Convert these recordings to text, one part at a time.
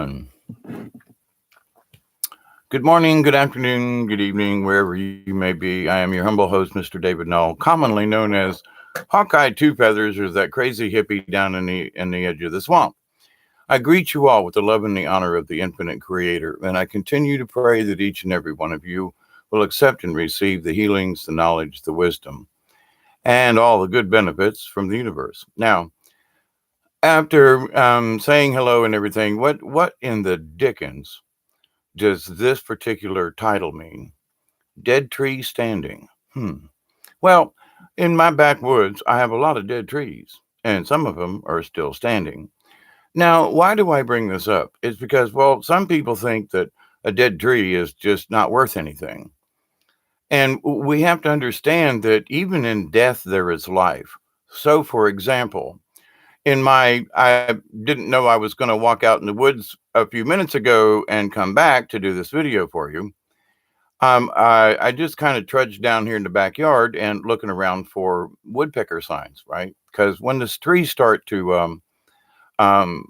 Shaman. Good morning, good afternoon, good evening, wherever you may be. I am your humble host, Mr. David Null, commonly known as Hawkeye Two Feathers, or that crazy hippie down in the edge of the swamp. I greet you all with the love and the honor of the infinite creator, and I continue to pray that each and every one of you will accept and receive the healings, the knowledge, the wisdom, and all the good benefits from the universe. Now, after saying hello and everything, what in the dickens does this particular title mean? Dead tree standing. Well, in my backwoods, I have a lot of dead trees, and some of them are still standing. Now, why do I bring this up? It's because, well, some people think that a dead tree is just not worth anything. And we have to understand that even in death, there is life. So, for example, I didn't know I was going to walk out in the woods a few minutes ago and come back to do this video for you. I just kind of trudged down here in the backyard and looking around for woodpecker signs, right? Because when the trees start to um,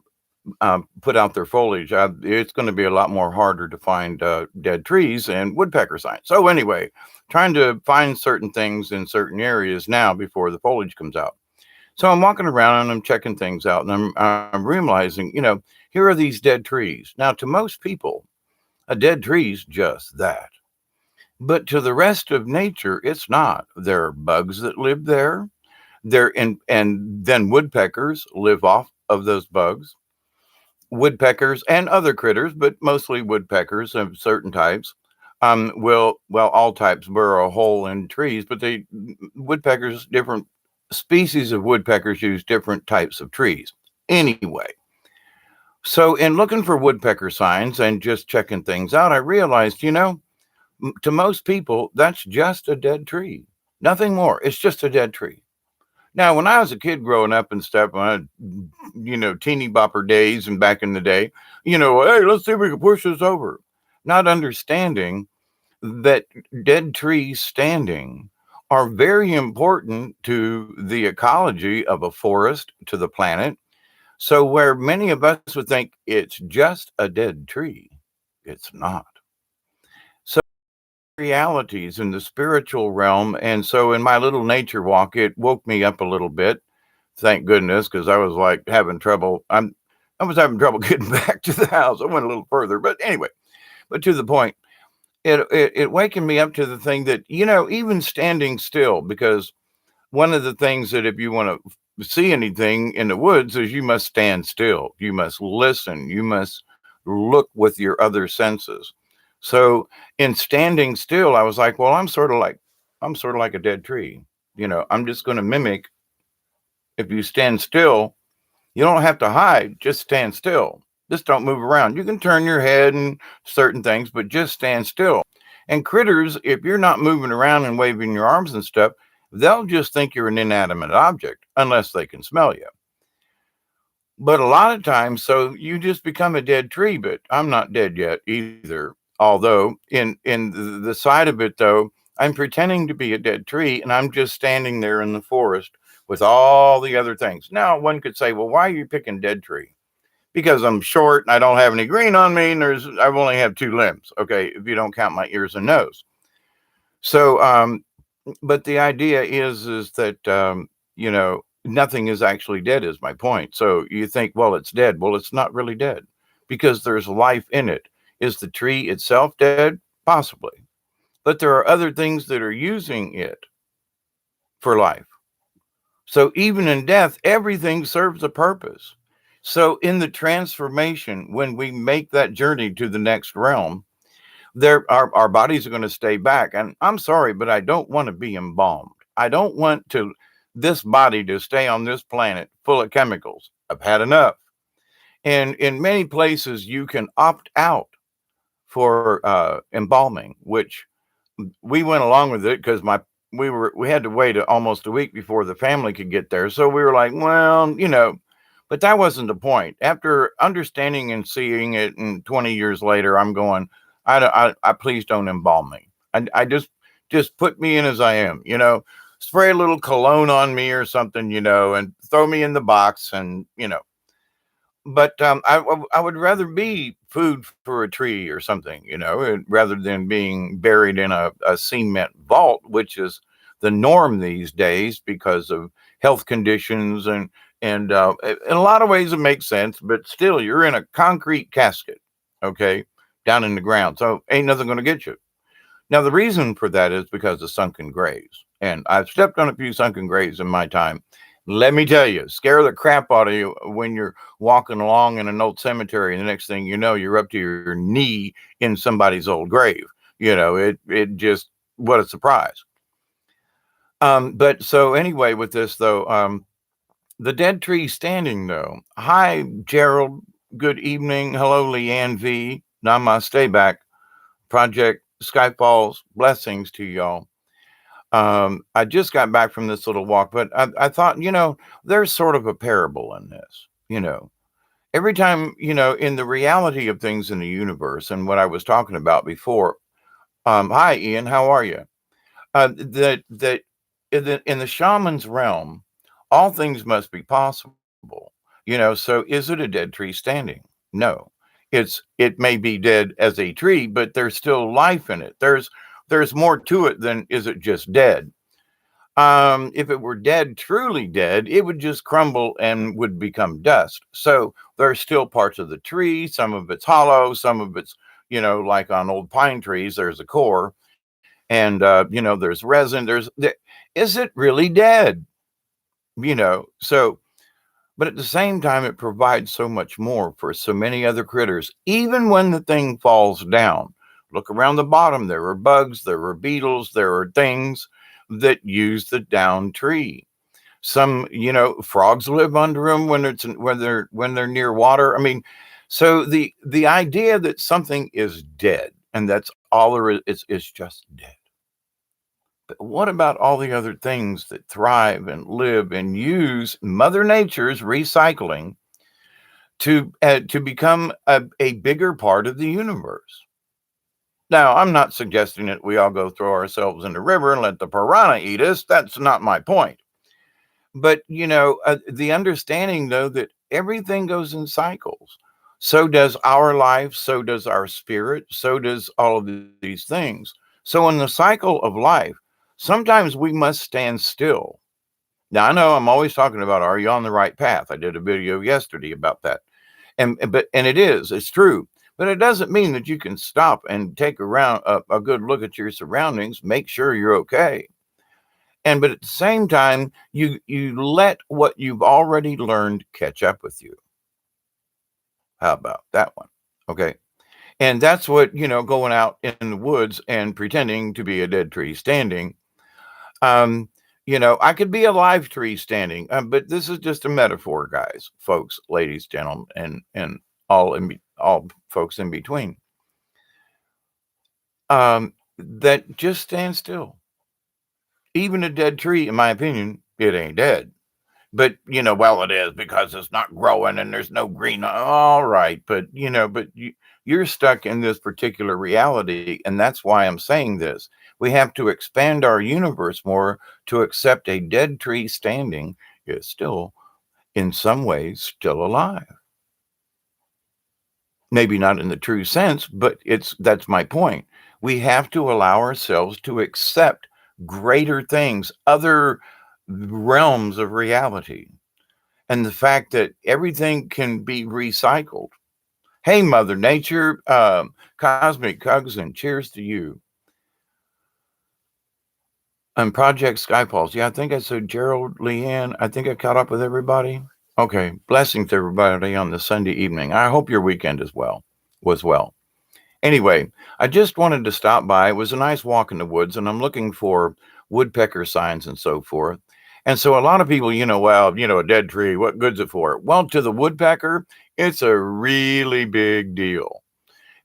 put out their foliage, it's going to be a lot more harder to find dead trees and woodpecker signs. So anyway, trying to find certain things in certain areas now before the foliage comes out. So I'm walking around and I'm checking things out, and I'm realizing, here are these dead trees. Now, to most people, a dead tree is just that. But to the rest of nature, it's not. There are bugs that live there. And then woodpeckers live off of those bugs. Woodpeckers and other critters, but mostly woodpeckers of certain types, all types burrow a hole in trees, but woodpeckers, different species of woodpeckers use different types of trees. Anyway, so in looking for woodpecker signs and just checking things out, I realized, to most people, that's just a dead tree. Nothing more. It's just a dead tree. Now, when I was a kid growing up and stuff, when I had, teeny bopper days and back in the day, hey, let's see if we can push this over. Not understanding that dead trees standing are very important to the ecology of a forest, to the planet. So where many of us would think it's just a dead tree, it's not. So realities in the spiritual realm. And so in my little nature walk, it woke me up a little bit. Thank goodness, because I was like having trouble. I was having trouble getting back to the house. I went a little further, but anyway, but to the point, it wakened me up to the thing that, even standing still, because one of the things that if you want to see anything in the woods is you must stand still. You must listen. You must look with your other senses. So in standing still, I was like, well, I'm sort of like a dead tree. I'm just going to mimic. If you stand still, you don't have to hide, just stand still. Just don't move around. You can turn your head and certain things, but just stand still. And critters, if you're not moving around and waving your arms and stuff, they'll just think you're an inanimate object unless they can smell you. But a lot of times, so you just become a dead tree, but I'm not dead yet either. Although in the side of it, though, I'm pretending to be a dead tree and I'm just standing there in the forest with all the other things. Now, one could say, well, why are you picking dead tree? Because I'm short and I don't have any green on me, and I only have two limbs. Okay, if you don't count my ears and nose. So, but the idea is that nothing is actually dead. Is my point. So you think, well, it's dead. Well, it's not really dead because there's life in it. Is the tree itself dead? Possibly, but there are other things that are using it for life. So even in death, everything serves a purpose. So in the transformation, when we make that journey to the next realm, our bodies are going to stay back. And I'm sorry, but I don't want to be embalmed. I don't want this body to stay on this planet full of chemicals. I've had enough. And in many places, you can opt out for embalming, which we went along with it because we had to wait almost a week before the family could get there. So we were like, well, but that wasn't the point. After understanding and seeing it, and 20 years later, I'm going, I please don't embalm me. I just put me in as I am, spray a little cologne on me or something, and throw me in the box. And, but I would rather be food for a tree or something, rather than being buried in a cement vault, which is the norm these days because of health conditions and in a lot of ways it makes sense, but still you're in a concrete casket, okay, down in the ground, so ain't nothing going to get you. Now, the reason for that is because of sunken graves. And I've stepped on a few sunken graves in my time. Let me tell you, scare the crap out of you when you're walking along in an old cemetery. And the next thing you know, you're up to your knee in somebody's old grave. It just, what a surprise. But so anyway, with this though, the dead tree standing though. Hi, Gerald. Good evening. Hello, Leanne V. Namaste back. Project Skyfall's blessings to y'all. I just got back from this little walk, but I thought, there's sort of a parable in this. Every time, in the reality of things in the universe and what I was talking about before. Hi, Ian, how are you? That in the shaman's realm, all things must be possible. So is it a dead tree standing? No. It may be dead as a tree, but there's still life in it. There's more to it than is it just dead. If it were dead, truly dead, it would just crumble and would become dust. So there's still parts of the tree. Some of it's hollow, some of it's, like on old pine trees, there's a core, and there's resin. Is it really dead? So, but at the same time, it provides so much more for so many other critters. Even when the thing falls down, look around the bottom. There are bugs, there are beetles, there are things that use the down tree. Some, frogs live under them when they're near water. I mean, so the idea that something is dead and that's all there is just dead. But what about all the other things that thrive and live and use Mother Nature's recycling to become a bigger part of the universe? Now, I'm not suggesting that we all go throw ourselves in the river and let the piranha eat us. That's not my point. But, the understanding, though, that everything goes in cycles. So does our life, so does our spirit, so does all of these things. So in the cycle of life, sometimes we must stand still. Now, I know I'm always talking about, are you on the right path? I did a video yesterday about that. And it's true. But it doesn't mean that you can stop and take a good look at your surroundings, make sure you're okay. But at the same time, you let what you've already learned catch up with you. How about that one? Okay. And that's what, going out in the woods and pretending to be a dead tree standing. I could be a live tree standing, but this is just a metaphor, guys, folks, ladies, gentlemen, and all folks in between. That just stand still. Even a dead tree, in my opinion, it ain't dead. But, well, it is because it's not growing and there's no green. All right. But, you're stuck in this particular reality. And that's why I'm saying this. We have to expand our universe more to accept a dead tree standing is still, in some ways, still alive. Maybe not in the true sense, but that's my point. We have to allow ourselves to accept greater things, other realms of reality, and the fact that everything can be recycled. Hey, Mother Nature, cosmic hugs and cheers to you. And Project Skyfalls. Yeah, I think I said Gerald, Leanne. I think I caught up with everybody. Okay, blessings to everybody on the Sunday evening. I hope your weekend was well. Anyway, I just wanted to stop by. It was a nice walk in the woods, and I'm looking for woodpecker signs and so forth. And so a lot of people, a dead tree, what good's it for? Well, to the woodpecker, it's a really big deal.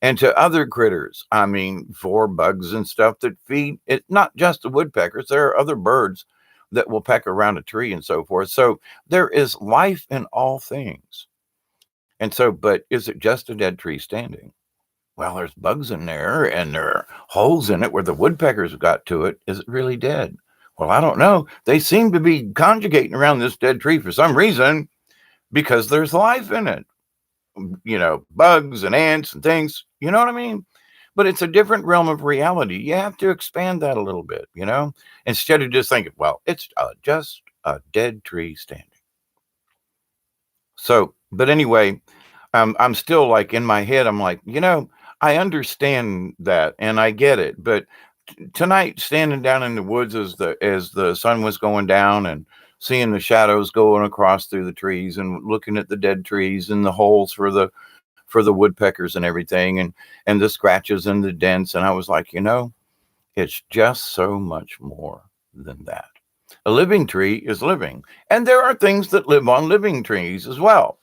And to other critters, I mean, for bugs and stuff that feed it, not just the woodpeckers, there are other birds that will peck around a tree and so forth. So there is life in all things. And so, but is it just a dead tree standing? Well, there's bugs in there and there are holes in it where the woodpeckers got to it. Is it really dead? Well, I don't know. They seem to be conjugating around this dead tree for some reason because there's life in it. bugs and ants and things. You know what I mean? But it's a different realm of reality. You have to expand that a little bit, instead of just thinking, well, it's just a dead tree standing. So, but anyway, I'm still like in my head, I'm like, I understand that and I get it. But tonight, standing down in the woods as the sun was going down and seeing the shadows going across through the trees and looking at the dead trees and the holes for the woodpeckers and everything and the scratches and the dents, and I was like, it's just so much more than that. A living tree is living, and there are things that live on living trees as well.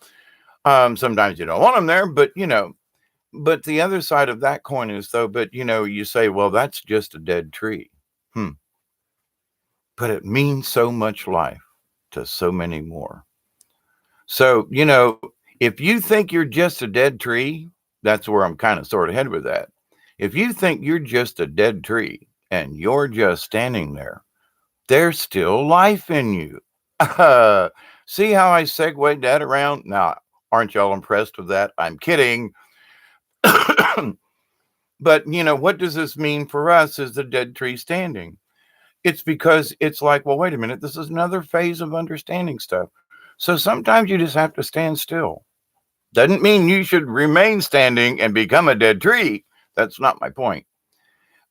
Sometimes you don't want them there, but the other side of that coin is though, but you say, well, that's just a dead tree. Hmm. But it means so much life to so many more. So, if you think you're just a dead tree, that's where I'm kind of sort of headed with that. If you think you're just a dead tree and you're just standing there, there's still life in you. See how I segued that around? Now, aren't y'all impressed with that? I'm kidding. But, what does this mean for us as the dead tree standing? It's because it's like, well, wait a minute, this is another phase of understanding stuff. So sometimes you just have to stand still. Doesn't mean you should remain standing and become a dead tree. That's not my point.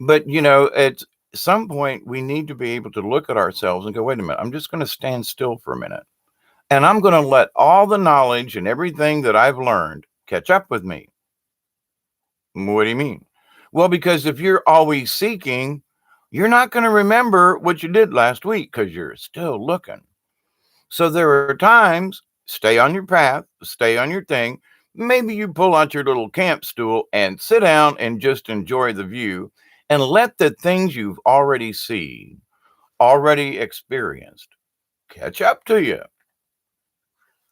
But, at some point, we need to be able to look at ourselves and go, wait a minute, I'm just going to stand still for a minute. And I'm going to let all the knowledge and everything that I've learned catch up with me. What do you mean? Well, because if you're always seeking, you're not going to remember what you did last week because you're still looking. So there are times, stay on your path, stay on your thing. Maybe you pull out your little camp stool and sit down and just enjoy the view and let the things you've already seen, already experienced, catch up to you.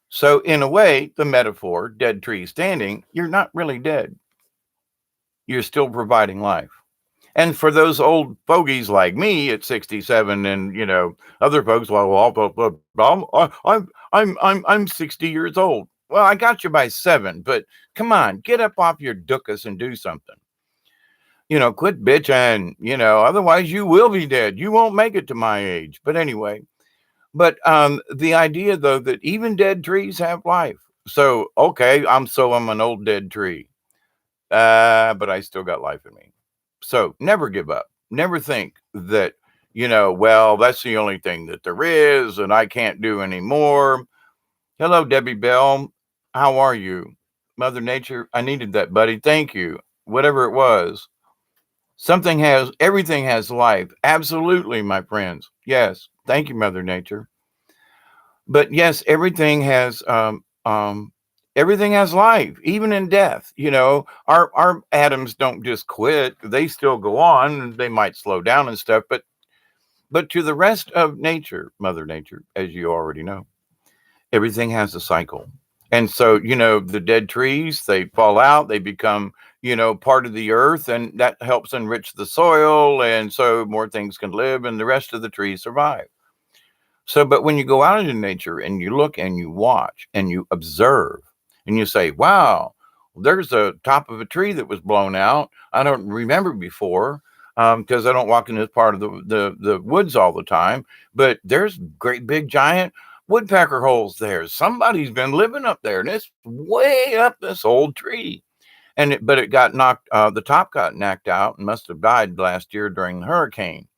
So in a way, the metaphor, dead tree standing, you're not really dead. You're still providing life. And for those old fogies like me at 67, and other folks, I'm 60 years old. Well, I got you by 7, but come on, get up off your dookus and do something. Quit bitching. Otherwise you will be dead. You won't make it to my age. But anyway, the idea though that even dead trees have life. So okay, I'm an old dead tree, but I still got life in me. So never give up. Never think that, well, that's the only thing that there is and I can't do anymore. Hello, Debbie Bell. How are you? Mother Nature, I needed that, buddy. Thank you. Whatever it was. Everything has life. Absolutely, my friends. Yes. Thank you, Mother Nature. But yes, everything has life, even in death. Our atoms don't just quit; they still go on. They might slow down and stuff, but to the rest of nature, Mother Nature, as you already know, everything has a cycle. And so, the dead trees, they fall out, they become, part of the earth, and that helps enrich the soil, and so more things can live, and the rest of the trees survive. So, but when you go out into nature and you look and you watch and you observe and you say, wow, there's a top of a tree that was blown out. I don't remember before because I don't walk in this part of the woods all the time, but there's great big giant woodpecker holes there. Somebody's been living up there and it's way up this old tree. But it got knocked, the top got knocked out and must have died last year during the hurricane.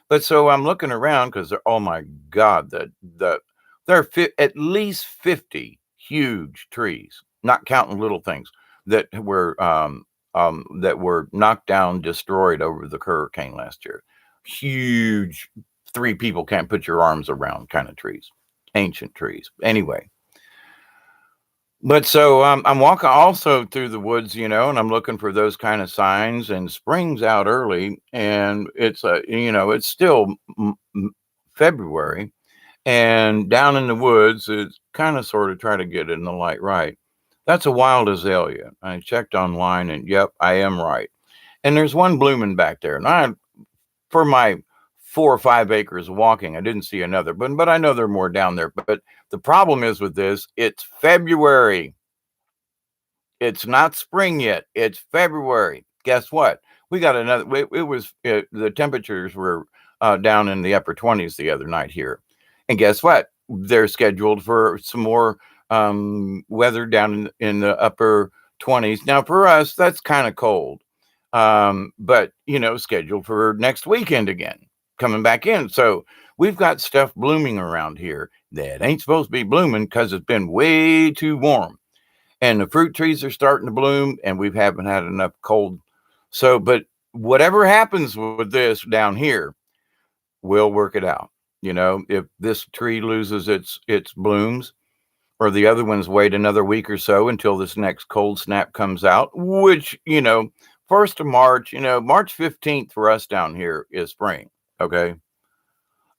But so I'm looking around because oh my God, there are at least 50 huge trees, not counting little things that were knocked down, destroyed over the hurricane last year. Huge, 3 people can't put your arms around kind of trees, ancient trees. Anyway. But so I'm walking also through the woods, and I'm looking for those kind of signs. And spring's out early, and it's still February, and down in the woods, it's kind of sort of try to get in the light right. That's a wild azalea. I checked online, and yep, I am right. And there's one blooming back there, and for my 4 or 5 acres of walking, I didn't see another, but I know there are more down there. But the problem is with this, it's February. It's not spring yet. It's February. Guess what? We got another. The temperatures were down in the upper 20s the other night here, and guess what? They're scheduled for some more weather down in the upper 20s. Now for us, that's kind of cold, but scheduled for next weekend again, coming back in. So we've got stuff blooming around here that ain't supposed to be blooming because it's been way too warm, and the fruit trees are starting to bloom, and we haven't had enough cold. So, but whatever happens with this down here, we'll work it out. If this tree loses its blooms, or the other ones wait another week or so until this next cold snap comes out, which, 1st of March, March 15th for us down here is spring. Okay.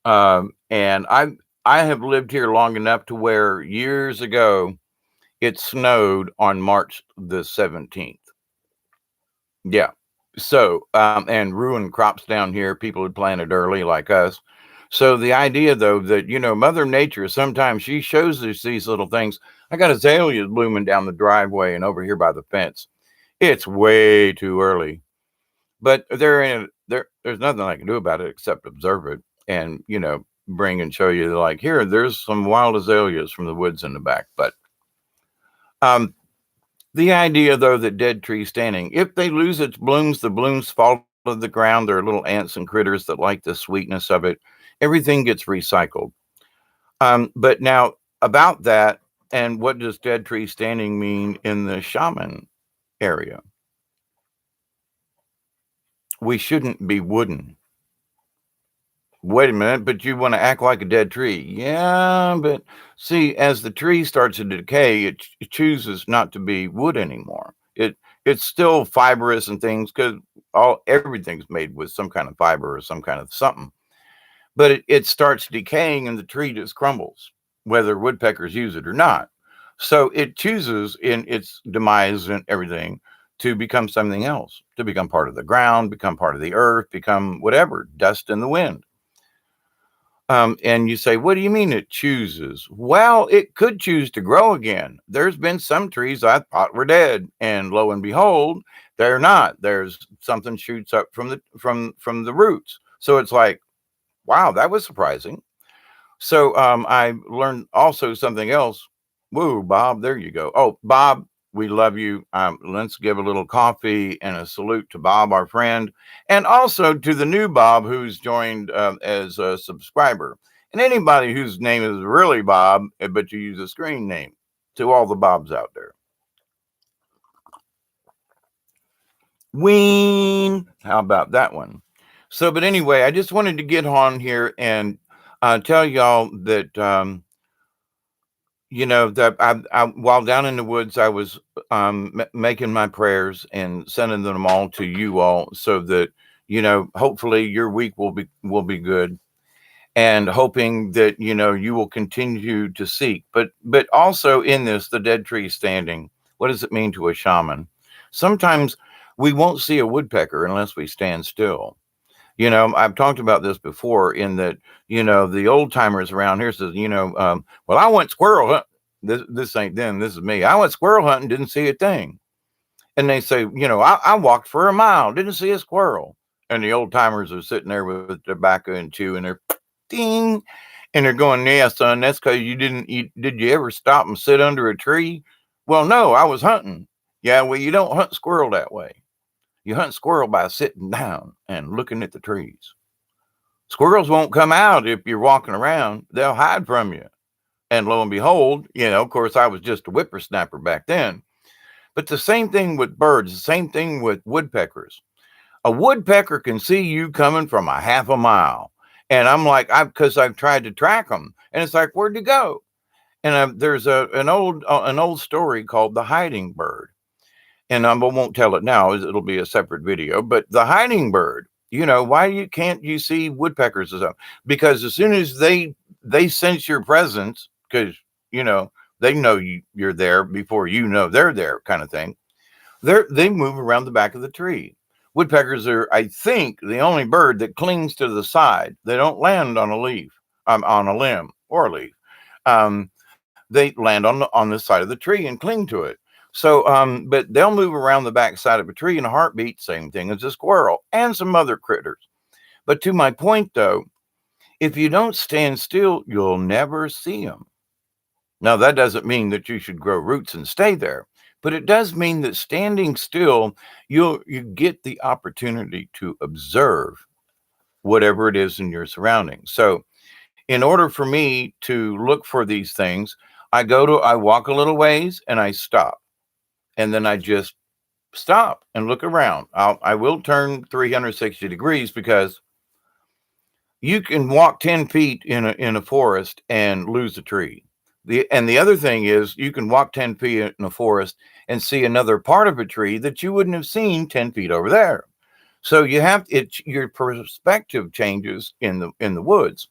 And I have lived here long enough to where years ago it snowed on March the 17th. Yeah. So, and ruined crops down here. People had planted early like us. So the idea though that, Mother Nature, sometimes she shows us these little things. I got azaleas blooming down the driveway and over here by the fence. It's way too early, but there's nothing I can do about it except observe it and, bring and show you like, here, there's some wild azaleas from the woods in the back. But, the idea, though, that dead trees standing, if they lose its blooms, the blooms fall to the ground. There are little ants and critters that like the sweetness of it. Everything gets recycled. But now about that, and what does dead tree standing mean in the shaman area? We shouldn't be wooden. Wait a minute, but you want to act like a dead tree. Yeah, but see, as the tree starts to decay, it chooses not to be wood anymore. It's still fibrous and things because everything's made with some kind of fiber or some kind of something. But it starts decaying and the tree just crumbles, whether woodpeckers use it or not. So it chooses in its demise and everything to become something else, to become part of the ground, become part of the earth, become whatever, dust in the wind. And you say, what do you mean it chooses? Well, it could choose to grow again. There's been some trees I thought were dead, and lo and behold, they're not. There's something shoots up from the roots. So it's like, wow, that was surprising. So I learned also something else. Woo, Bob, there you go. Oh, Bob, we love you. Let's give a little coffee and a salute to Bob, our friend, and also to the new Bob who's joined as a subscriber. And anybody whose name is really Bob, but you use a screen name, to all the Bobs out there. Ween. How about that one? So, but anyway, I just wanted to get on here and tell y'all that that while down in the woods, I was making my prayers and sending them all to you all, so that hopefully your week will be good, and hoping that you will continue to seek. But also in this, the dead tree standing. What does it mean to a shaman? Sometimes we won't see a woodpecker unless we stand still. I've talked about this before in that, the old timers around here says, well, I went squirrel hunt. This ain't them. This is me. I went squirrel hunting, didn't see a thing. And they say, I walked for a mile, didn't see a squirrel. And the old timers are sitting there with tobacco and chew, and they're ding. And they're going, yeah, son, that's because you didn't eat. Did you ever stop and sit under a tree? Well, no, I was hunting. Yeah, well, you don't hunt squirrel that way. You hunt squirrel by sitting down and looking at the trees. Squirrels won't come out if you're walking around. They'll hide from you. And lo and behold, of course, I was just a whippersnapper back then. But the same thing with birds, the same thing with woodpeckers. A woodpecker can see you coming from a half a mile. And I'm like, because I've tried to track them. And it's like, where'd you go? And there's an old story called The Hiding Bird. And I won't tell it now, it'll be a separate video. But the hiding bird, why can't you see woodpeckers or something? Because as soon as they sense your presence, because they know you're there before you know they're there, kind of thing. They move around the back of the tree. Woodpeckers are, I think, the only bird that clings to the side. They don't land on a leaf, on a limb or a leaf. They land on the side of the tree and cling to it. So, but they'll move around the backside of a tree in a heartbeat, same thing as a squirrel and some other critters. But to my point, though, if you don't stand still, you'll never see them. Now, that doesn't mean that you should grow roots and stay there, but it does mean that standing still, you get the opportunity to observe whatever it is in your surroundings. So, in order for me to look for these things, I walk a little ways and I stop, and then I just stop and look around. I will turn 360 degrees because you can walk 10 feet in a forest and lose a tree. The other thing is you can walk 10 feet in a forest and see another part of a tree that you wouldn't have seen 10 feet over there. So you have your perspective changes in the woods.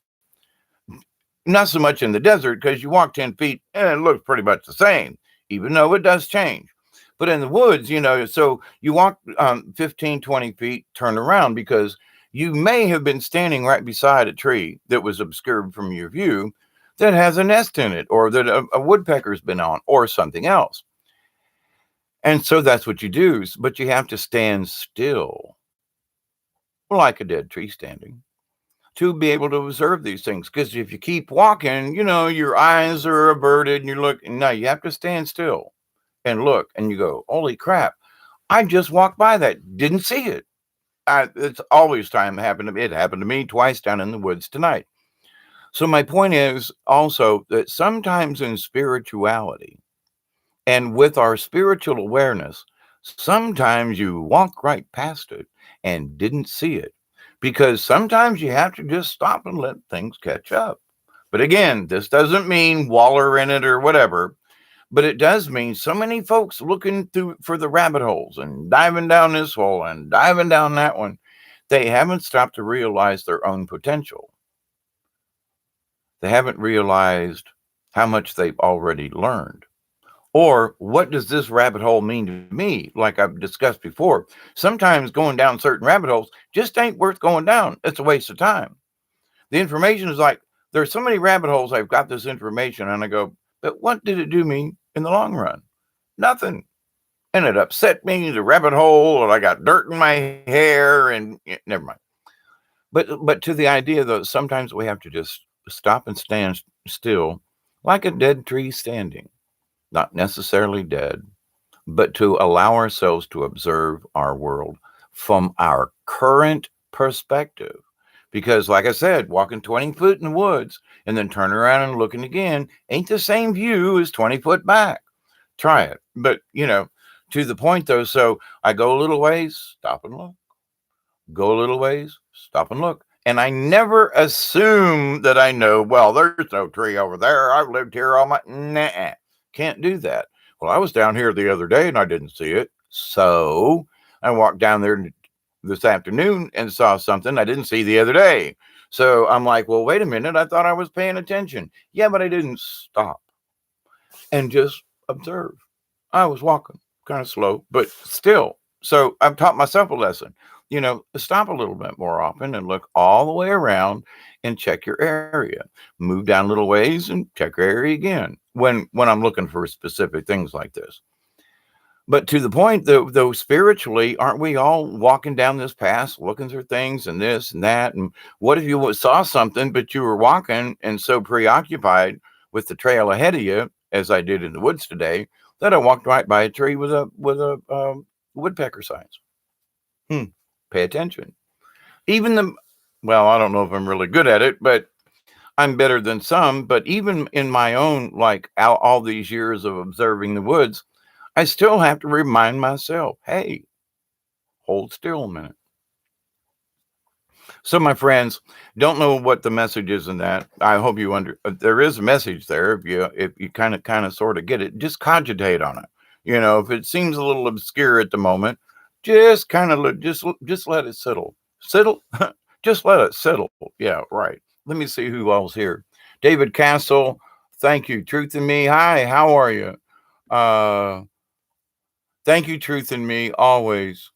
Not so much in the desert because you walk 10 feet and it looks pretty much the same, even though it does change. But in the woods, so you walk 15, 20 feet, turn around because you may have been standing right beside a tree that was obscured from your view that has a nest in it or that a woodpecker's been on or something else. And so that's what you do. But you have to stand still like a dead tree standing to be able to observe these things. Because if you keep walking, your eyes are averted and you're looking. No, you have to stand still and look and you go, holy crap, I just walked by that, didn't see it. It's always time happened to me. It happened to me twice down in the woods tonight. So my point is also that sometimes in spirituality and with our spiritual awareness, sometimes you walk right past it and didn't see it because sometimes you have to just stop and let things catch up. But again, this doesn't mean waller in it or whatever, but it does mean so many folks looking through for the rabbit holes and diving down this hole and diving down that one. They haven't stopped to realize their own potential. They haven't realized how much they've already learned. Or what does this rabbit hole mean to me? Like I've discussed before, sometimes going down certain rabbit holes just ain't worth going down. It's a waste of time. The information is like, there's so many rabbit holes. I've got this information and I go, but what did it do me in the long run? Nothing. And it upset me, the rabbit hole, and I got dirt in my hair and never mind. But to the idea though, sometimes we have to just stop and stand still like a dead tree standing, not necessarily dead, but to allow ourselves to observe our world from our current perspective. Because, like I said, walking 20 foot in the woods and then turning around and looking again ain't the same view as 20 foot back. Try it. But, to the point though, so I go a little ways, stop and look. Go a little ways, stop and look. And I never assume that I know, well, there's no tree over there. I've lived here all my, nah, can't do that. Well, I was down here the other day and I didn't see it. So I walked down there this afternoon and saw something I didn't see the other day. So I'm like, well, wait a minute. I thought I was paying attention. Yeah, but I didn't stop and just observe. I was walking kind of slow, but still. So I've taught myself a lesson. Stop a little bit more often and look all the way around and check your area. Move down little ways and check your area again when I'm looking for specific things like this. But to the point, though, spiritually, aren't we all walking down this path, looking through things and this and that? And what if you saw something, but you were walking and so preoccupied with the trail ahead of you, as I did in the woods today, that I walked right by a tree with a woodpecker signs. Pay attention. Even well, I don't know if I'm really good at it, but I'm better than some. But even in my own, like all these years of observing the woods, I still have to remind myself, hey, hold still a minute. So, my friends, don't know what the message is in that. I hope you there is a message there. If you kind of sort of get it, just cogitate on it. If it seems a little obscure at the moment, just kind of just let it settle, just let it settle. Yeah, right. Let me see who else here. David Castle, thank you. Truth in Me. Hi, how are you? Uh, Thank you, Truth in Me, always.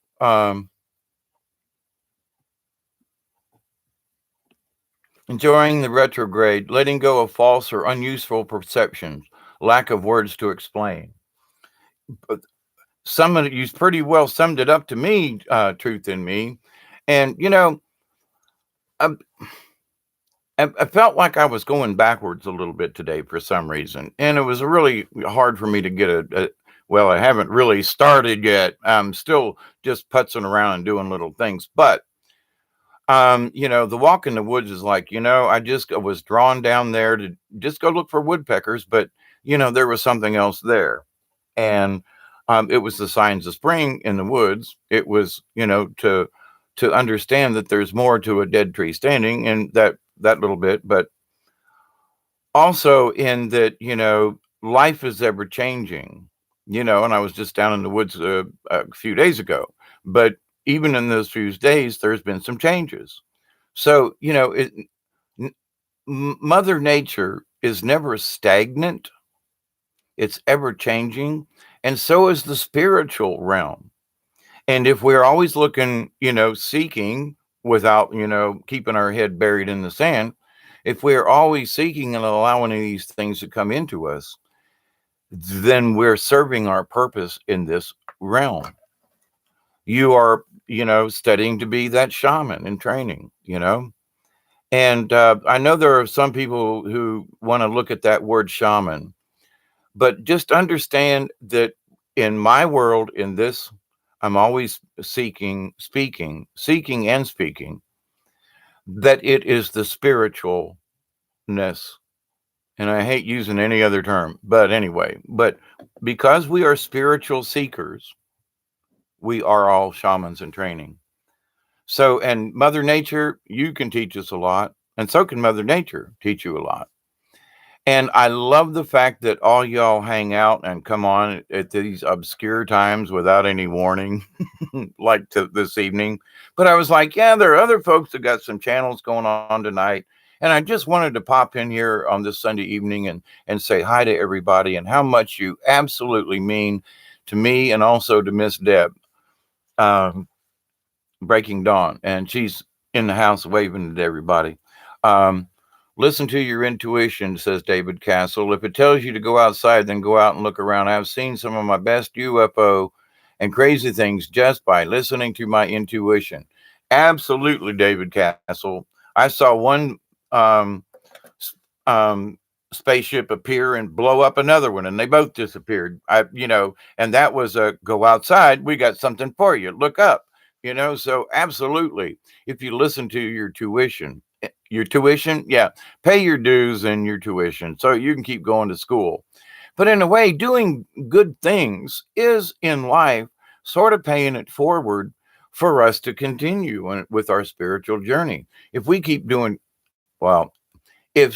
Enjoying the retrograde, letting go of false or unuseful perceptions, lack of words to explain. but some of you pretty well summed it up to me, Truth in Me. And, I, I felt like I was going backwards a little bit today for some reason. And it was really hard for me to get well, I haven't really started yet. I'm still just putzing around and doing little things. But, the walk in the woods is like, I just was drawn down there to just go look for woodpeckers. But, there was something else there. And it was the signs of spring in the woods. It was, to understand that there's more to a dead tree standing, and that little bit, but also in that, life is ever changing, and I was just down in the woods a few days ago, but even in those few days, there's been some changes. So, n- Mother Nature is never stagnant. It's ever changing. And so is the spiritual realm. And if we're always looking, seeking without, keeping our head buried in the sand, if we're always seeking and allowing these things to come into us, then we're serving our purpose in this realm. You are, studying to be that shaman in training. And I know there are some people who want to look at that word shaman, but just understand that in my world, in this, I'm always seeking and speaking, that it is the spiritualness. And I hate using any other term, but anyway, but because we are spiritual seekers, we are all shamans in training. So, and Mother Nature, you can teach us a lot, and so can Mother Nature teach you a lot. And I love the fact that all y'all hang out and come on at these obscure times without any warning, like this evening. But I was like, yeah, there are other folks that got some channels going on tonight. And I just wanted to pop in here on this Sunday evening and say hi to everybody and how much you absolutely mean to me and also to Miss Deb, um, Breaking Dawn. And she's in the house waving at everybody. Um, Listen to your intuition, says David Castle. If it tells you to go outside, then go out and look around. I've seen some of my best UFO and crazy things just by listening to my intuition. Absolutely, David Castle. I saw one um, um, spaceship appear and blow up another one, and they both disappeared. And that was a go outside. We got something for you. Look up. So absolutely, if you listen to your tuition, yeah, pay your dues and your tuition so you can keep going to school. But in a way, doing good things is in life sort of paying it forward for us to continue with our spiritual journey. If we keep doing, well, if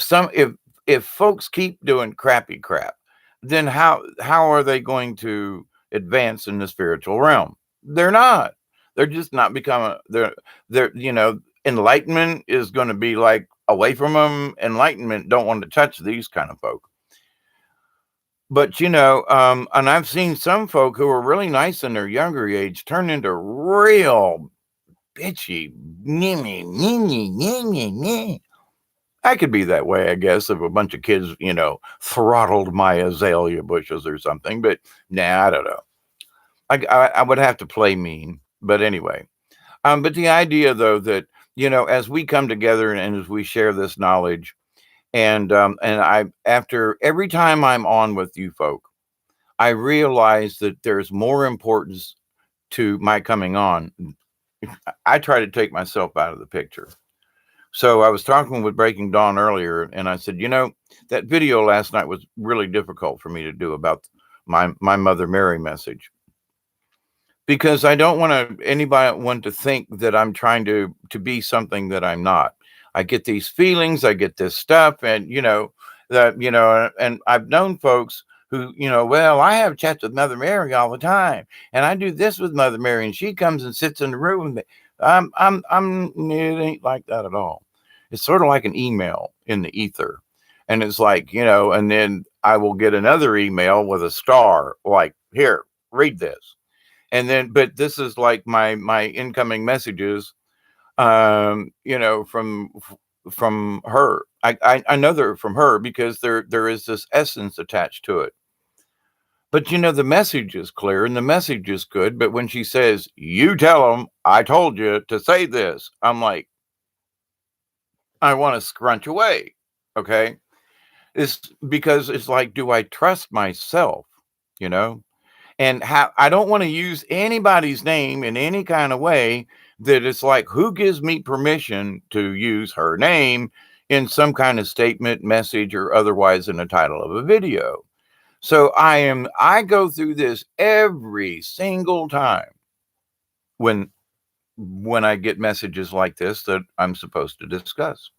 folks keep doing crappy crap, then how are they going to advance in the spiritual realm? They're not. They're just not becoming. They're enlightenment is going to be like away from them. Enlightenment don't want to touch these kind of folk. But and I've seen some folk who are really nice in their younger age turn into real bitchy. I could be that way, I guess, if a bunch of kids, throttled my azalea bushes or something. But nah, I don't know. I would have to play mean. But anyway, but the idea though that as we come together and as we share this knowledge, and I after every time I'm on with you folk, I realize that there's more importance to my coming on. I try to take myself out of the picture. So I was talking with Breaking Dawn earlier, and I said, that video last night was really difficult for me to do about my Mother Mary message, because I don't want anybody want to think that I'm trying to be something that I'm not. I get these feelings, I get this stuff, and and I've known folks who, well, I have chats with Mother Mary all the time, and I do this with Mother Mary, and she comes and sits in the room with me. It ain't like that at all. It's sort of like an email in the ether. And it's like, and then I will get another email with a star, like, here, read this. And then, but this is like my incoming messages, from her. I know they're from her because there is this essence attached to it. But the message is clear and the message is good. But when she says, "You tell them I told you to say this," I'm like, I want to scrunch away. Okay. It's because it's like, do I trust myself? You know? And how I don't want to use anybody's name in any kind of way that it's like, who gives me permission to use her name in some kind of statement, message, or otherwise in the title of a video? So I go through this every single time when I get messages like this that I'm supposed to discuss.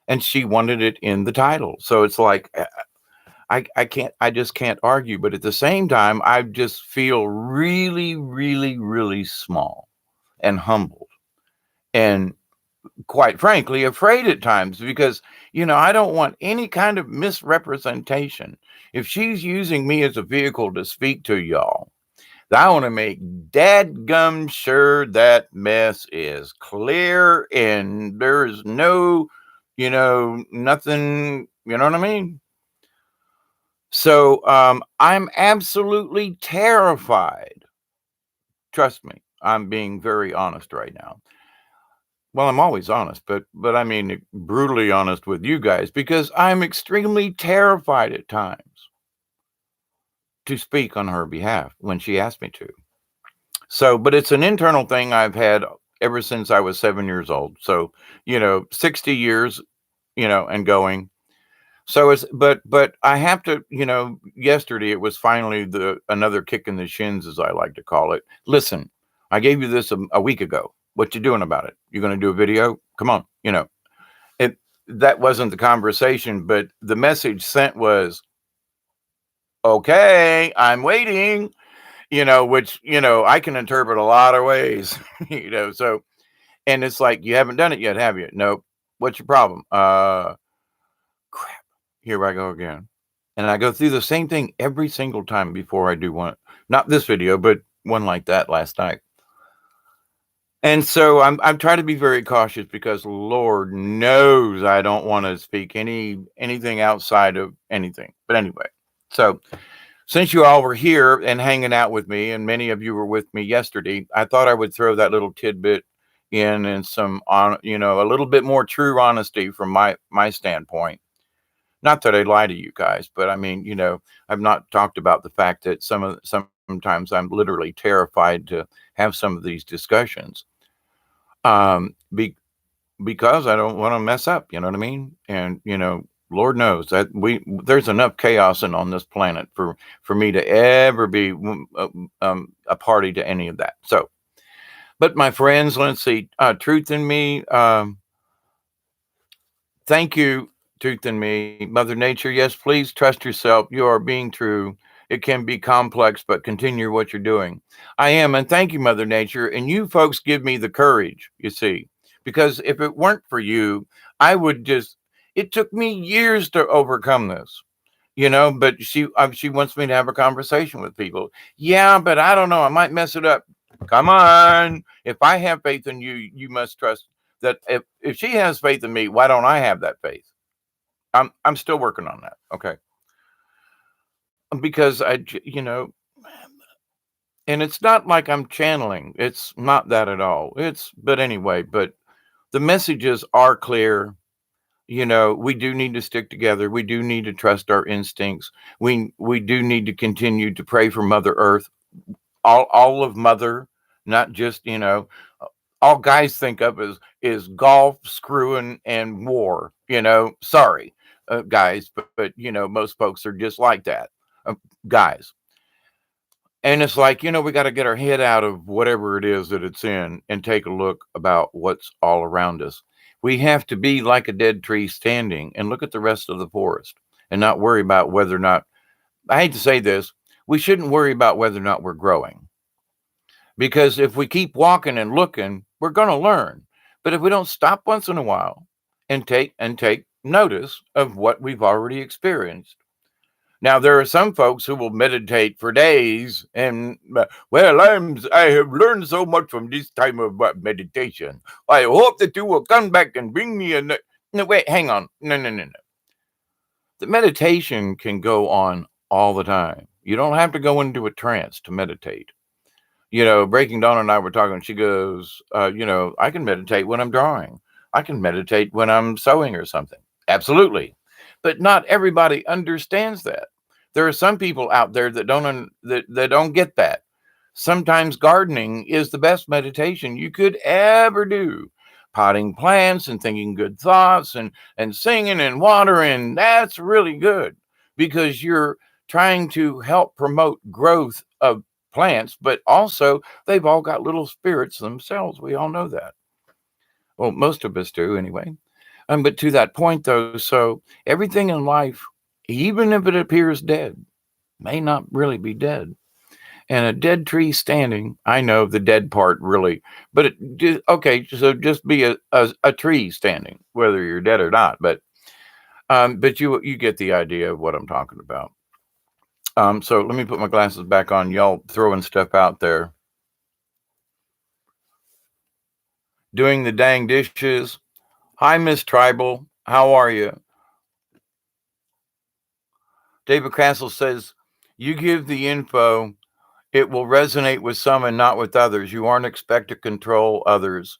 And she wanted it in the title. So it's like I just can't argue. But at the same time, I just feel really, really, really small and humbled and quite frankly afraid at times because I don't want any kind of misrepresentation. If she's using me as a vehicle to speak to y'all, I want to make dadgum sure that mess is clear and there's no, nothing, you know what I mean? So I'm absolutely terrified. Trust me, I'm being very honest right now. Well, I'm always honest, but I mean brutally honest with you guys because I'm extremely terrified at times to speak on her behalf when she asked me to. So, but it's an internal thing I've had ever since I was 7 years old. So, 60 years, and going. So but I have to, yesterday it was finally another kick in the shins, as I like to call it. Listen, I gave you this a week ago. What you doing about it? You going to do a video? Come on, it. That wasn't the conversation, but the message sent was, okay, I'm waiting. Which I can interpret a lot of ways. So and it's like, you haven't done it yet, have you? Nope. What's your problem? Crap. Here I go again. And I go through the same thing every single time before I do one. Not this video, but one like that last night. And so I'm trying to be very cautious because Lord knows I don't want to speak anything outside of anything. But anyway, so since you all were here and hanging out with me, and many of you were with me yesterday, I thought I would throw that little tidbit in and some on, a little bit more true honesty from my standpoint. Not that I lie to you guys, but I mean, I've not talked about the fact that sometimes I'm literally terrified to have some of these discussions. Um, be, because I don't want to mess up, you know what I mean? And Lord knows that there's enough chaos on this planet for me to ever be a party to any of that. So, but my friends, let's see, Truth in Me. Thank you, Truth in Me, Mother Nature. Yes, please trust yourself. You are being true. It can be complex, but continue what you're doing. I am, and thank you, Mother Nature. And you folks give me the courage, you see, because if it weren't for you, I would just. It took me years to overcome this, But she wants me to have a conversation with people. Yeah, but I don't know. I might mess it up. Come on. If I have faith in you, you must trust that if she has faith in me, why don't I have that faith? I'm still working on that. Okay. Because and it's not like I'm channeling. It's not that at all. But anyway, but the messages are clear. We do need to stick together. We do need to trust our instincts. We do need to continue to pray for Mother Earth, all of Mother, not just, all guys think of is golf, screwing, and war. Sorry, guys, but most folks are just like that, guys. And it's like, we got to get our head out of whatever it is that it's in and take a look about what's all around us. We have to be like a dead tree standing and look at the rest of the forest and not worry about whether or not, I hate to say this, we shouldn't worry about whether or not we're growing. Because if we keep walking and looking, we're going to learn. But if we don't stop once in a while and take notice of what we've already experienced. Now, there are some folks who will meditate for days and, well, I have learned so much from this time of meditation. I hope that you will come back and bring me a... No, wait, hang on. No. The meditation can go on all the time. You don't have to go into a trance to meditate. You know, Breaking Dawn and I were talking. She goes, I can meditate when I'm drawing. I can meditate when I'm sewing or something. Absolutely. But not everybody understands that. There are some people out there that that don't get that. Sometimes gardening is the best meditation you could ever do. Potting plants and thinking good thoughts and singing and watering, that's really good because you're trying to help promote growth of plants, but also they've all got little spirits themselves. We all know that. Well, most of us do anyway. But to that point, though, so everything in life, even if it appears dead, may not really be dead. And a dead tree standing, I know the dead part really, but okay, so just be a tree standing, whether you're dead or not. But you get the idea of what I'm talking about. So let me put my glasses back on. Y'all throwing stuff out there. Doing the dang dishes. Hi, Miss Tribal. How are you? David Castle says, you give the info, it will resonate with some and not with others. You aren't expected to control others.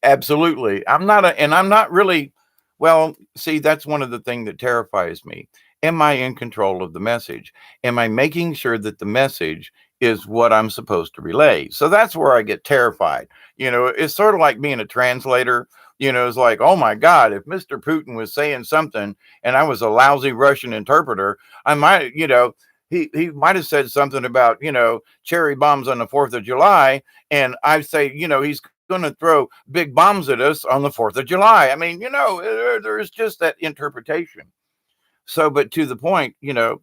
Absolutely. I'm not really, well, see, that's one of the things that terrifies me. Am I in control of the message? Am I making sure that the message is what I'm supposed to relay? So that's where I get terrified. You know, it's sort of like being a translator. You know, it's like, oh my God, if Mr. Putin was saying something and I was a lousy Russian interpreter, I might, he might have said something about, cherry bombs on the 4th of July. And I say, he's going to throw big bombs at us on the 4th of July. I mean, there's just that interpretation. So, but to the point, I,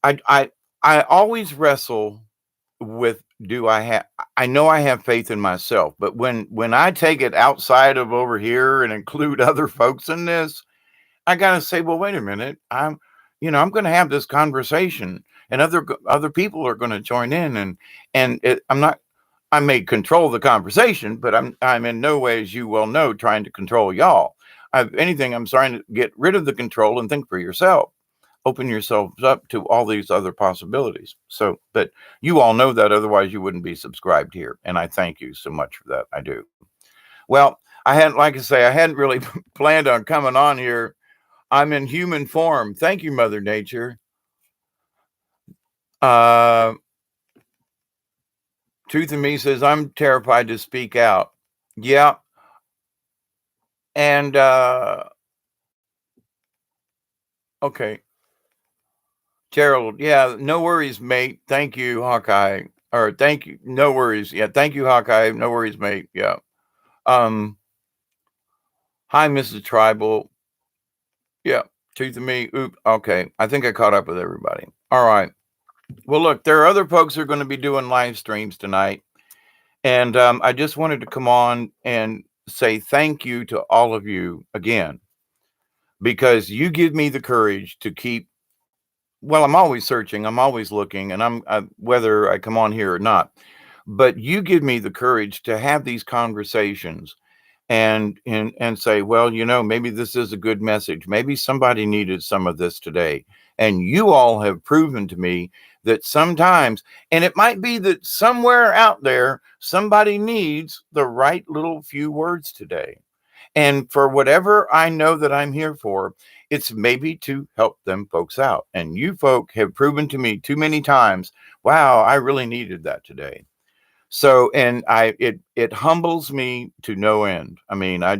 I, I always wrestle with, I know I have faith in myself, but when I take it outside of over here and include other folks in this, I got to say, well, wait a minute. I'm going to have this conversation and other people are going to join in I may control the conversation, but I'm in no way, as you well know, trying to control y'all. If anything, I'm trying to get rid of the control and think for yourself. Open yourselves up to all these other possibilities. So, but you all know that, otherwise you wouldn't be subscribed here. And I thank you so much for that. I do. Well, like I say, I hadn't really planned on coming on here. I'm in human form. Thank you, Mother Nature. Truth in Me says, I'm terrified to speak out. Yeah. And, okay. Gerald, yeah, no worries, mate. Thank you, Hawkeye. Or thank you. No worries. Yeah, thank you, Hawkeye. No worries, mate. Yeah. Hi, Mrs. Tribal. Yeah. Truth in Me. Oop. Okay. I think I caught up with everybody. All right. Well, look, there are other folks who are going to be doing live streams tonight. And I just wanted to come on and say thank you to all of you again, because you give me the courage to keep, well, I'm always searching, I'm always looking, and whether I come on here or not, but you give me the courage to have these conversations and say, well, maybe this is a good message. Maybe somebody needed some of this today. And you all have proven to me that sometimes, and it might be that somewhere out there, somebody needs the right little few words today. And for whatever I know that I'm here for, it's maybe to help them folks out. And you folk have proven to me too many times, wow, I really needed that today. So, and it humbles me to no end. I mean, I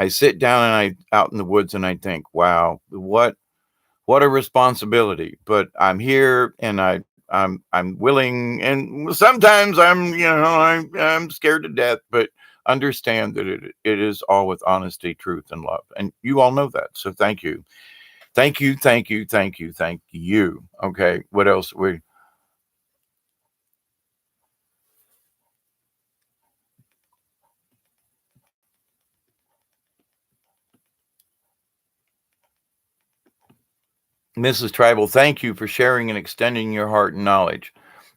sit down and out in the woods and I think, wow, what a responsibility. But I'm here and I'm willing, and sometimes I'm scared to death, but understand that it is all with honesty, truth, and love. And you all know that. So thank you. Thank you, thank you, thank you, thank you. Okay. What else Mrs. Tribal, thank you for sharing and extending your heart and knowledge.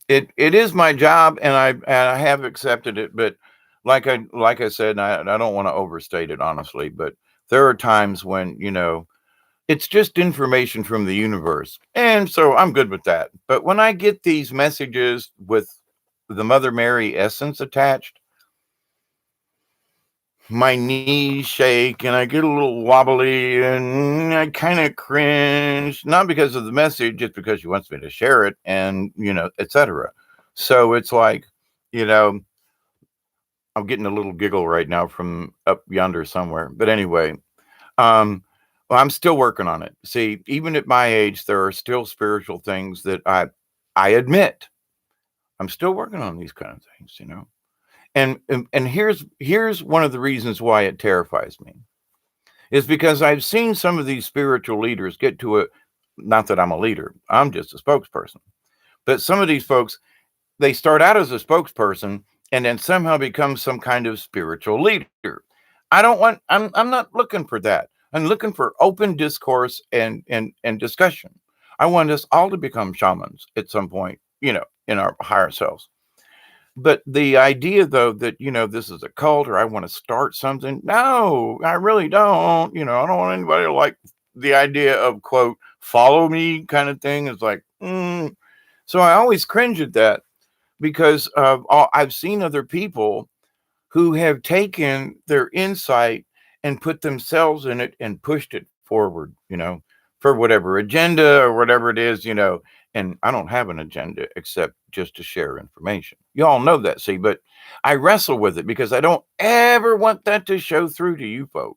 It is my job, and I have accepted it. But like I said, and I don't want to overstate it, honestly. But there are times when It's just information from the universe. And so I'm good with that. But when I get these messages with the Mother Mary essence attached, my knees shake and I get a little wobbly and I kind of cringe, not because of the message, just because she wants me to share it and, etc. So it's like, you know, I'm getting a little giggle right now from up yonder somewhere. But anyway, um, well, I'm still working on it. See, even at my age, there are still spiritual things that I admit I'm still working on these kind of things. And here's one of the reasons why it terrifies me is because I've seen some of these spiritual leaders get to a, not that I'm a leader, I'm just a spokesperson, but some of these folks, they start out as a spokesperson and then somehow become some kind of spiritual leader. I'm not looking for that. I'm looking for open discourse and discussion. I want us all to become shamans at some point, in our higher selves. But the idea though that, this is a cult or I want to start something, no, I really don't. I don't want anybody to like the idea of quote, follow me kind of thing. Is like, so I always cringe at that because I've seen other people who have taken their insight and put themselves in it and pushed it forward, for whatever agenda or whatever it is, and I don't have an agenda except just to share information. You all know that, see, but I wrestle with it because I don't ever want that to show through to you folk.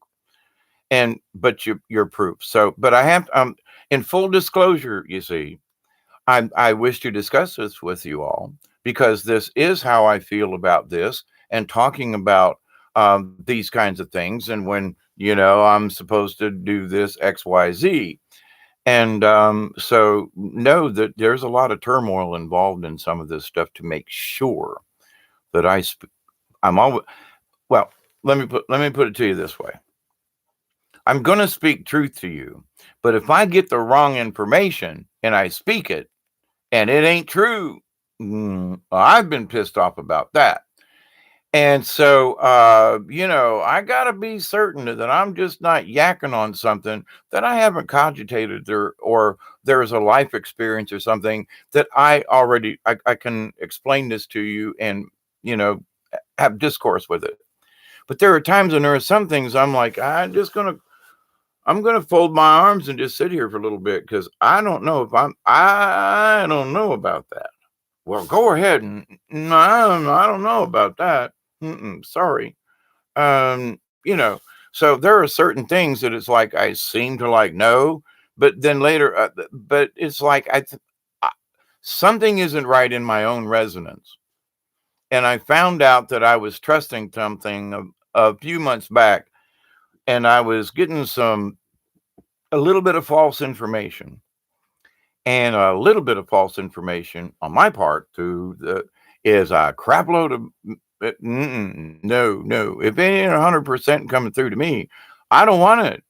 But you're proof. So, but I have, in full disclosure, you see, I wish to discuss this with you all because this is how I feel about this and talking about these kinds of things. And when, I'm supposed to do this XYZ. And so know that there's a lot of turmoil involved in some of this stuff to make sure that I'm always, well, let me put it to you this way. I'm going to speak truth to you, but if I get the wrong information and I speak it, and it ain't true. I've been pissed off about that. And so, I got to be certain that I'm just not yakking on something that I haven't cogitated there, or there's a life experience or something that I can explain this to you and, you know, have discourse with it. But there are times when there are some things I'm like, I'm gonna fold my arms and just sit here for a little bit because I don't know about that. Well, go ahead and no, I don't know about that. Sorry. Um, you know, so there are certain things that it's like I seem to like know, but then later, but it's like I- something isn't right in my own resonance, and I found out that I was trusting something a few months back, and I was getting a little bit of false information and a little bit of false information on my part to the is a crap load of no. If it ain't 100% coming through to me, I don't want it.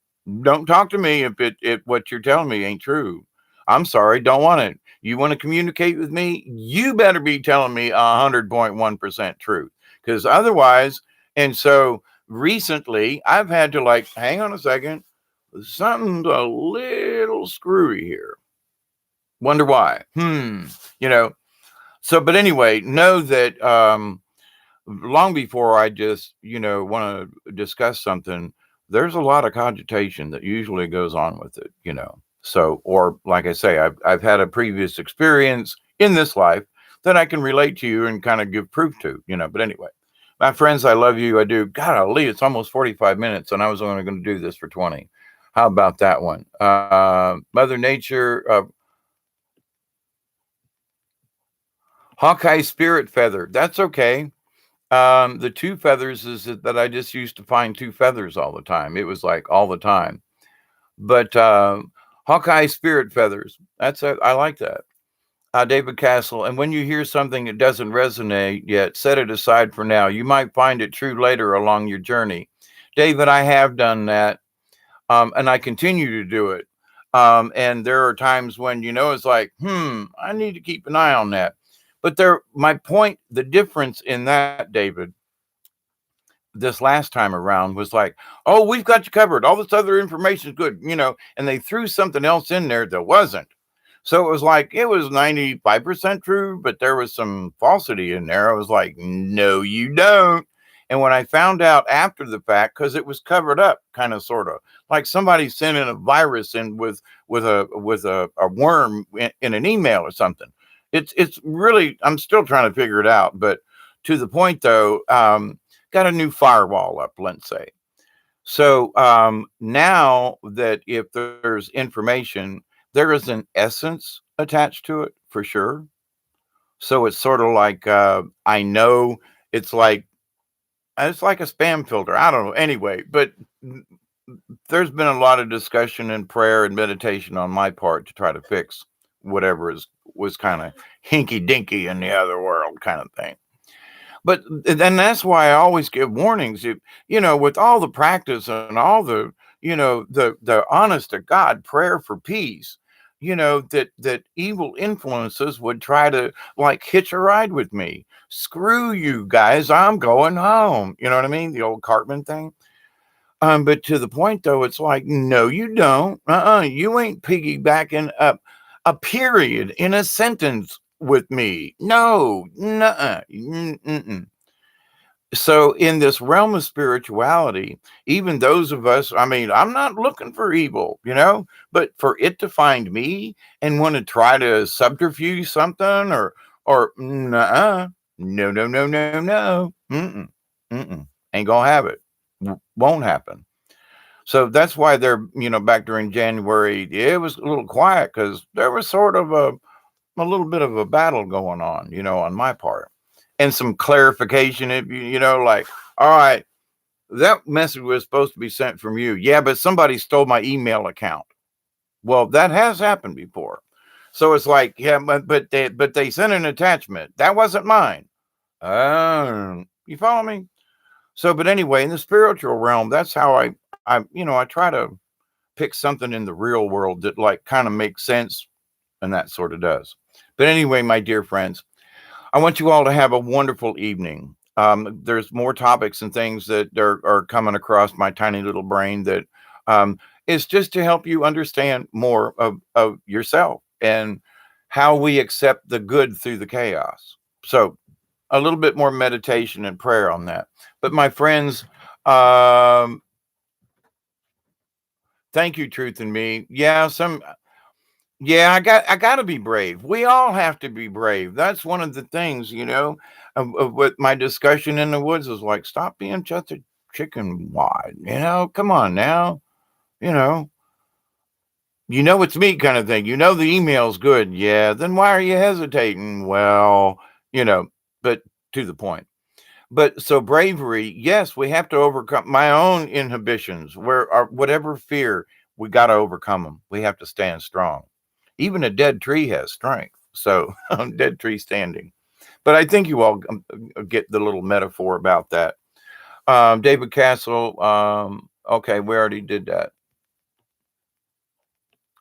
Don't talk to me if what you're telling me ain't true. I'm sorry, don't want it. You want to communicate with me? You better be telling me 100.1% truth, because otherwise. And so recently, I've had to like, hang on a second, something's a little screwy here. Wonder why? You know. So, but anyway, know that long before I just want to discuss something, there's a lot of cogitation that usually goes on with it. So, or like I say, I've had a previous experience in this life that I can relate to you and kind of give proof to. But anyway, my friends, I love you. I do. Golly, it's almost 45 minutes, and I was only going to do this for 20. How about that one? Mother Nature. Hawkeye spirit feather. That's okay. The two feathers is that I just used to find two feathers all the time. It was like all the time. But Hawkeye spirit feathers. I like that. David Castle. And when you hear something that doesn't resonate yet, set it aside for now. You might find it true later along your journey. David, I have done that. And I continue to do it. And there are times when, it's like, I need to keep an eye on that. But my point, the difference in that, David, this last time around was like, oh, we've got you covered. All this other information is good, and they threw something else in there that wasn't. So it was like it was 95% true, but there was some falsity in there. I was like, no, you don't. And when I found out after the fact, because it was covered up, kind of sort of like somebody sent in a virus in with a worm in an email or something. It's really, I'm still trying to figure it out. But to the point though, got a new firewall up, let's say. So now that if there's information, there is an essence attached to it for sure. So it's sort of like I know it's like a spam filter. I don't know. Anyway, but there's been a lot of discussion and prayer and meditation on my part to try to fix whatever was kind of hinky dinky in the other world kind of thing. But then that's why I always give warnings. With all the practice and all the honest to God prayer for peace, that evil influences would try to like hitch a ride with me. Screw you guys, I'm going home. You know what I mean? The old Cartman thing. But to the point though, it's like, no, you don't. You ain't piggybacking up a period in a sentence with me. No, nuh-uh. Mm-mm. So in this realm of spirituality, even those of us, I mean, I'm not looking for evil, but for it to find me and want to try to subterfuge something or nuh-uh, no, no, no, no, no, ain't gonna have it. Won't happen. So that's why they're, back during January, it was a little quiet because there was sort of a little bit of a battle going on, on my part. And some clarification, if like, all right, that message was supposed to be sent from you. Yeah, but somebody stole my email account. Well, that has happened before. So it's like, yeah, but they sent an attachment. That wasn't mine. You follow me? So, but anyway, in the spiritual realm, that's how I try to pick something in the real world that like kind of makes sense, and that sort of does. But anyway, my dear friends, I want you all to have a wonderful evening. There's more topics and things that are coming across my tiny little brain that is just to help you understand more of yourself and how we accept the good through the chaos. So a little bit more meditation and prayer on that. But my friends, thank you, Truth in Me. Yeah, I got to be brave. We all have to be brave. That's one of the things, of what my discussion in the woods was like. Stop being just a chicken wide. Come on now. You know, it's me kind of thing. The email's good. Yeah, then why are you hesitating? Well, but to the point. But so bravery, yes, we have to overcome my own inhibitions, whatever fear, we got to overcome them. We have to stand strong. Even a dead tree has strength. So, dead tree standing. But I think you all get the little metaphor about that. David Castle. Okay, we already did that.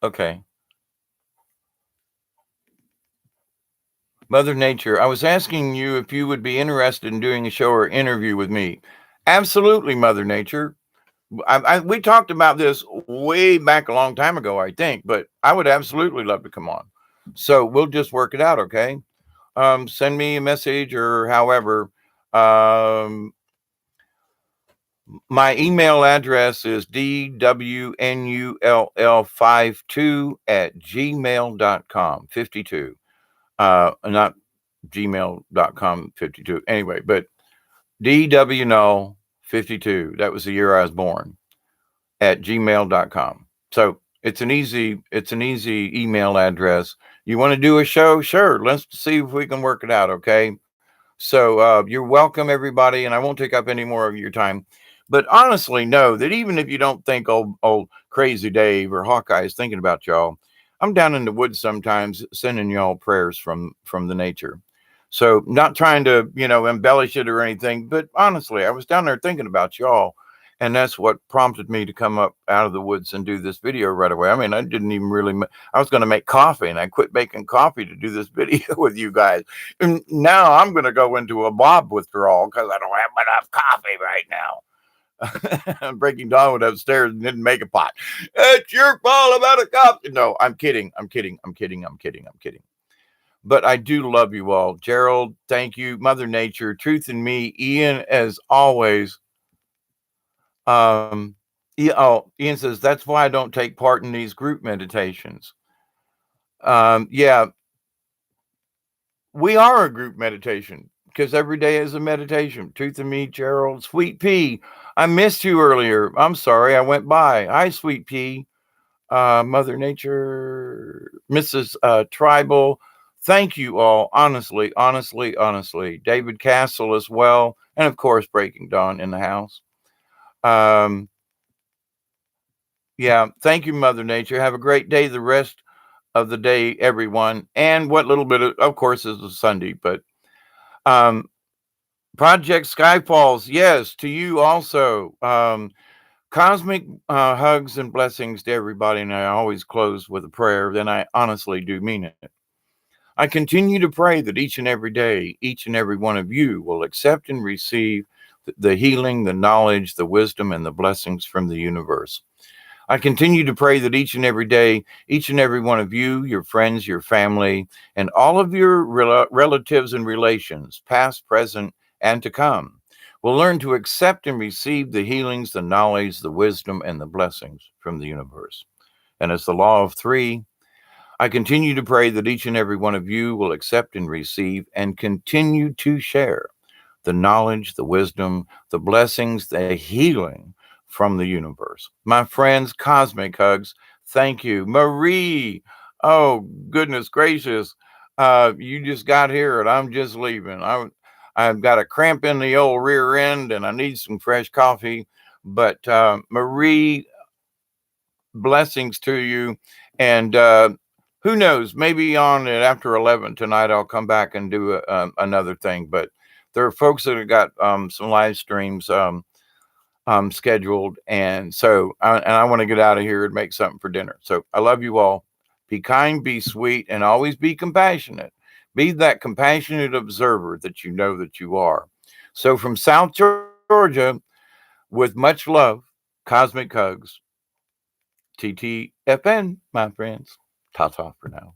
Okay. Mother Nature, I was asking you if you would be interested in doing a show or interview with me. Absolutely, Mother Nature. We talked about this way back a long time ago, I think, but I would absolutely love to come on. So we'll just work it out, okay? Send me a message or however. My email address is dwnull52@gmail.com. 52. Not gmail.com 52. Anyway, but dwnull52. That was the year I was born. At gmail.com. So it's an easy email address. You want to do a show? Sure. Let's see if we can work it out. Okay. So you're welcome, everybody, and I won't take up any more of your time. But honestly, know that even if you don't think old crazy Dave or Hawkeye is thinking about y'all, I'm down in the woods sometimes sending y'all prayers from the nature. So not trying to embellish it or anything, but honestly, I was down there thinking about y'all, And that's what prompted me to come up out of the woods and do this video right away. I mean, I didn't even really, I was going to make coffee, and I quit making coffee to do this video with you guys. And now I'm going to go into a Bob withdrawal because I don't have enough coffee right now. Breaking Dawn went upstairs and didn't make a pot. It's your fault about a coffee. No, I'm kidding. I'm kidding. I'm kidding. I'm kidding. I'm kidding. But I do love you all. Gerald, thank you. Mother Nature, Truth in Me, Ian, as always. Ian says, that's why I don't take part in these group meditations. Yeah, we are a group meditation because every day is a meditation. Truth in Me, Gerald, Sweet Pea. I missed you earlier. I'm sorry. I went by. Hi, Sweet Pea. Mother Nature, Mrs. Tribal. Thank you all. Honestly, honestly, honestly. David Castle as well. And of course, Breaking Dawn in the house. Yeah, thank you, Mother Nature. Have a great day the rest of the day, everyone. And what little bit of course, is a Sunday, but Project Skyfalls, yes, to you also. Cosmic hugs and blessings to everybody. And I always close with a prayer. Then I honestly do mean it. I continue to pray that each and every day, each and every one of you will accept and receive the healing, the knowledge, the wisdom, and the blessings from the universe. I continue to pray that each and every day, each and every one of you, your friends, your family, and all of your relatives and relations, past, present, and to come, will learn to accept and receive the healings, the knowledge, the wisdom, and the blessings from the universe. And as the law of three, I continue to pray that each and every one of you will accept and receive and continue to share the knowledge, the wisdom, the blessings, the healing from the universe. My friends, cosmic hugs. Thank you. Marie. Oh, goodness gracious. You just got here and I'm just leaving. I've got a cramp in the old rear end and I need some fresh coffee. But Marie, blessings to you. And who knows, maybe on it after 11 tonight, I'll come back and do another thing. But there are folks that have got some live streams scheduled. And so I want to get out of here and make something for dinner. So I love you all. Be kind, be sweet, and always be compassionate. Be that compassionate observer that you know that you are. So from South Georgia, with much love, cosmic hugs, TTFN, my friends. Ta-ta for now.